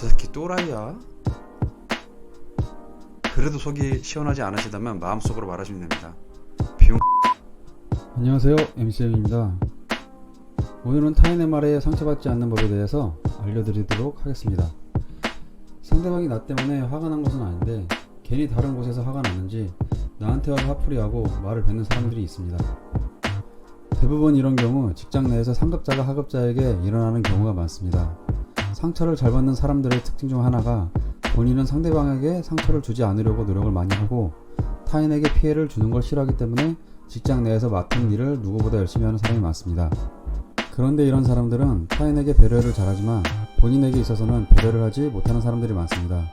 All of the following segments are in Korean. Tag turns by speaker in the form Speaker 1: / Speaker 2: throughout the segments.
Speaker 1: 저 새끼 또라이야? 그래도 속이 시원하지 않으시다면 마음속으로 말하시면 됩니다. 비용.
Speaker 2: 안녕하세요, MCM입니다. 오늘은 타인의 말에 상처받지 않는 법에 대해서 알려드리도록 하겠습니다. 상대방이 나 때문에 화가 난 것은 아닌데 괜히 다른 곳에서 화가 났는지 나한테 와서 화풀이하고 말을 뱉는 사람들이 있습니다. 대부분 이런 경우 직장 내에서 상급자가 하급자에게 일어나는 경우가 많습니다. 상처를 잘 받는 사람들의 특징 중 하나가 본인은 상대방에게 상처를 주지 않으려고 노력을 많이 하고 타인에게 피해를 주는 걸 싫어하기 때문에 직장 내에서 맡은 일을 누구보다 열심히 하는 사람이 많습니다. 그런데 이런 사람들은 타인에게 배려를 잘하지만 본인에게 있어서는 배려를 하지 못하는 사람들이 많습니다.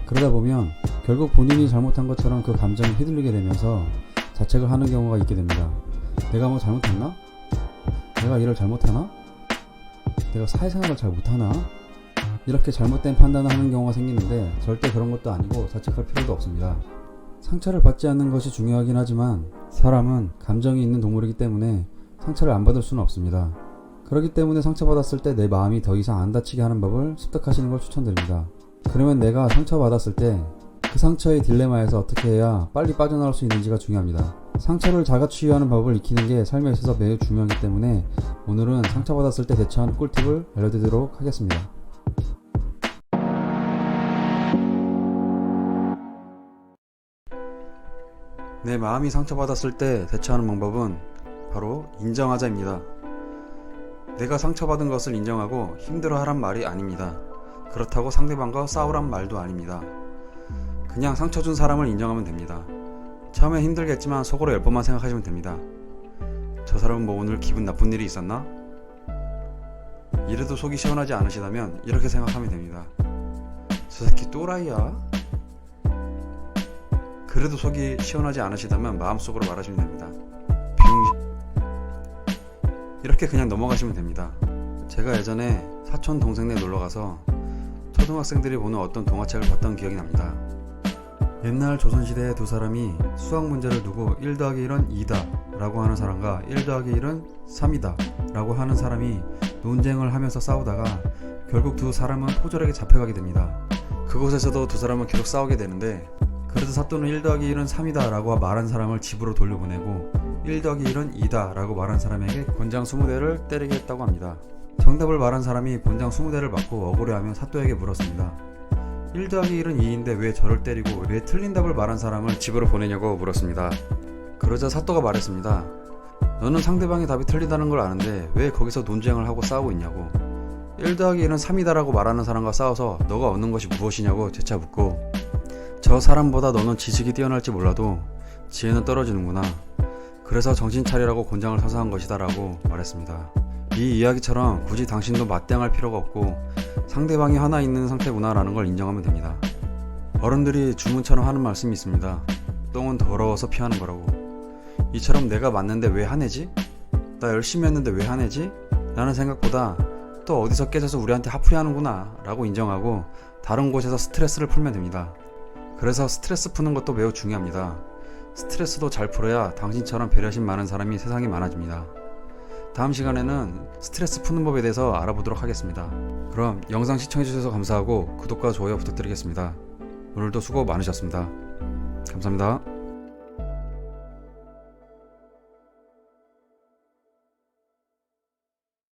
Speaker 2: 그러다 보면 결국 본인이 잘못한 것처럼 그 감정에 휘둘리게 되면서 자책을 하는 경우가 있게 됩니다. 내가 뭐 잘못했나? 내가 일을 잘못하나? 내가 사회생활을 잘 못하나? 이렇게 잘못된 판단을 하는 경우가 생기는데 절대 그런 것도 아니고 자책할 필요도 없습니다. 상처를 받지 않는 것이 중요하긴 하지만 사람은 감정이 있는 동물이기 때문에 상처를 안 받을 수는 없습니다. 그렇기 때문에 상처받았을 때 내 마음이 더 이상 안 다치게 하는 법을 습득하시는 걸 추천드립니다. 그러면 내가 상처받았을 때 그 상처의 딜레마에서 어떻게 해야 빨리 빠져나올 수 있는지가 중요합니다. 상처를 자가치유하는 법을 익히는 게 삶에 있어서 매우 중요하기 때문에 오늘은 상처받았을 때 대처하는 꿀팁을 알려드리도록 하겠습니다.
Speaker 1: 내 마음이 상처받았을 때 대처하는 방법은 바로 인정하자입니다. 내가 상처받은 것을 인정하고 힘들어하란 말이 아닙니다. 그렇다고 상대방과 싸우란 말도 아닙니다. 그냥 상처 준 사람을 인정하면 됩니다. 처음엔 힘들겠지만 속으로 10번만 생각하시면 됩니다. 저 사람은 뭐 오늘 기분 나쁜 일이 있었나? 이래도 속이 시원하지 않으시다면 이렇게 생각하면 됩니다. 저 새끼 또라이야? 그래도 속이 시원하지 않으시다면 마음속으로 말하시면 됩니다. 이렇게 그냥 넘어가시면 됩니다. 제가 예전에 사촌 동생네 놀러가서 초등학생들이 보는 어떤 동화책을 봤던 기억이 납니다. 옛날 조선시대의 두 사람이 수학 문제를 두고 1 더하기 1은 2다 라고 하는 사람과 1 더하기 1은 3이다 라고 하는 사람이 논쟁을 하면서 싸우다가 결국 두 사람은 포졸에게 잡혀가게 됩니다. 그곳에서도 두 사람은 계속 싸우게 되는데 그래서 사또는 1 더하기 1은 3이다 라고 말한 사람을 집으로 돌려보내고 1 더하기 1은 2다 라고 말한 사람에게 권장 20대를 때리게 했다고 합니다. 정답을 말한 사람이 권장 20대를 맞고 억울해하며 사또에게 물었습니다. 1 더하기 1은 2인데 왜 저를 때리고 왜 틀린 답을 말한 사람을 집으로 보내냐고 물었습니다. 그러자 사또가 말했습니다. 너는 상대방의 답이 틀리다는 걸 아는데 왜 거기서 논쟁을 하고 싸우고 있냐고. 1 더하기 1은 3이다 라고 말하는 사람과 싸워서 너가 얻는 것이 무엇이냐고 재차 묻고 저 사람보다 너는 지식이 뛰어날지 몰라도 지혜는 떨어지는구나. 그래서 정신 차리라고 권장을 사서한 것이다 라고 말했습니다. 이 이야기처럼 굳이 당신도 맞대응할 필요가 없고 상대방이 화나 있는 상태구나 라는 걸 인정하면 됩니다. 어른들이 주문처럼 하는 말씀이 있습니다. 똥은 더러워서 피하는 거라고. 이처럼 내가 맞는데 왜 화내지? 나 열심히 했는데 왜 화내지? 라는 생각보다 또 어디서 깨져서 우리한테 화풀이 하는구나 라고 인정하고 다른 곳에서 스트레스를 풀면 됩니다. 그래서 스트레스 푸는 것도 매우 중요합니다. 스트레스도 잘 풀어야 당신처럼 배려심 많은 사람이 세상에 많아집니다. 다음 시간에는 스트레스 푸는 법에 대해서 알아보도록 하겠습니다. 그럼 영상 시청해주셔서 감사하고 구독과 좋아요 부탁드리겠습니다. 오늘도 수고 많으셨습니다. 감사합니다.